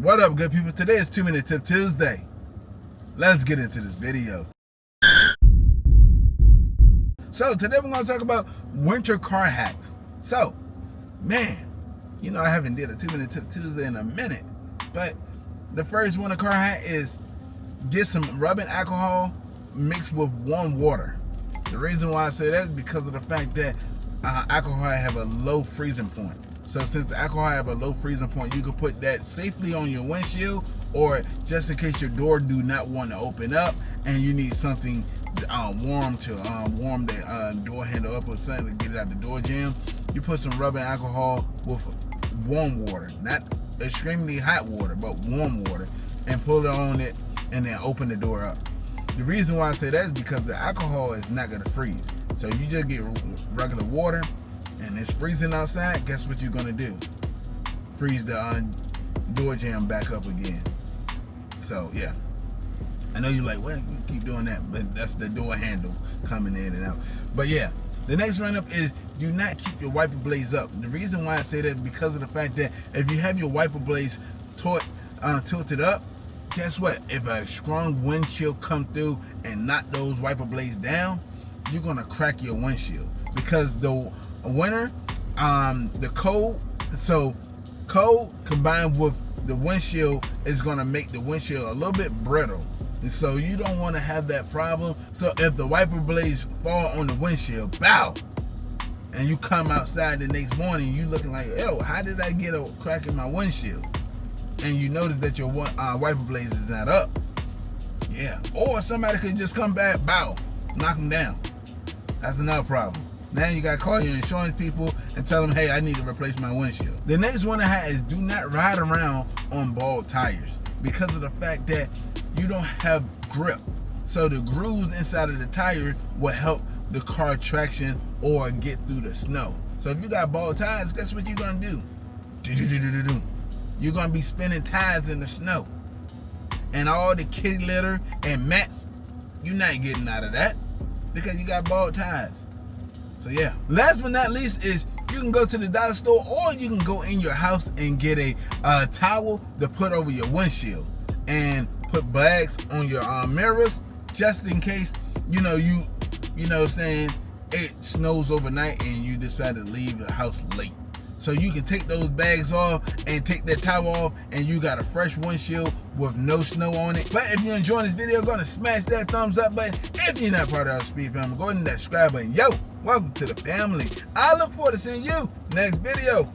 What up, good people? Today is 2 Minute Tip Tuesday. Let's get into this video. So today we're going to talk about winter car hacks. So, man, you know I haven't did a 2 Minute Tip Tuesday in a minute, but the first winter car hack is get some rubbing alcohol mixed with warm water. The reason why I say that is because of the fact that alcohol have a low freezing point. So since the alcohol have a low freezing point, you can put that safely on your windshield, or just in case your door do not want to open up and you need something warm to warm the door handle up or something to get it out the door jam, you put some rubbing alcohol with warm water, not extremely hot water, but warm water, and pull it on it and then open the door up. The reason why I say that is because the alcohol is not going to freeze. So you just get regular water and it's freezing outside, guess what you're going to do? Freeze the door jam back up again. So yeah, I know you're like, well, you keep doing that, but that's the door handle coming in and out. But yeah, the next run up is do not keep your wiper blades up. The reason why I say that is because of the fact that if you have your wiper blades tilted up, guess what? If a strong wind chill come through and knock those wiper blades down, you're gonna crack your windshield. Because the winter, the cold combined with the windshield is gonna make the windshield a little bit brittle. And so you don't want to have that problem. So if the wiper blades fall on the windshield, bow, and you come outside the next morning, you looking like, yo, how did I get a crack in my windshield? And you notice that your wiper blades is not up. Yeah. Or somebody could just come back, bow, knock them down. That's another problem. Now you gotta call your insurance people and tell them, hey, I need to replace my windshield. The next one I have is do not ride around on bald tires, because of the fact that you don't have grip. So the grooves inside of the tire will help the car traction or get through the snow. So if you got bald tires, guess what you're gonna do? You're gonna be spinning tires in the snow. And all the kitty litter and mats, you're not getting out of that because you got bald tires. So yeah. Last but not least is you can go to the dollar store, or you can go in your house and get a towel to put over your windshield and put bags on your mirrors, just in case, you know what I'm saying, it snows overnight and you decide to leave the house late. So you can take those bags off and take that towel off, and you got a fresh windshield with no snow on it. But if you're enjoying this video, go to smash that thumbs up button. If you're not part of Artofspeedd family, go ahead and that subscribe button. Yo, welcome to the family. I look forward to seeing you next video.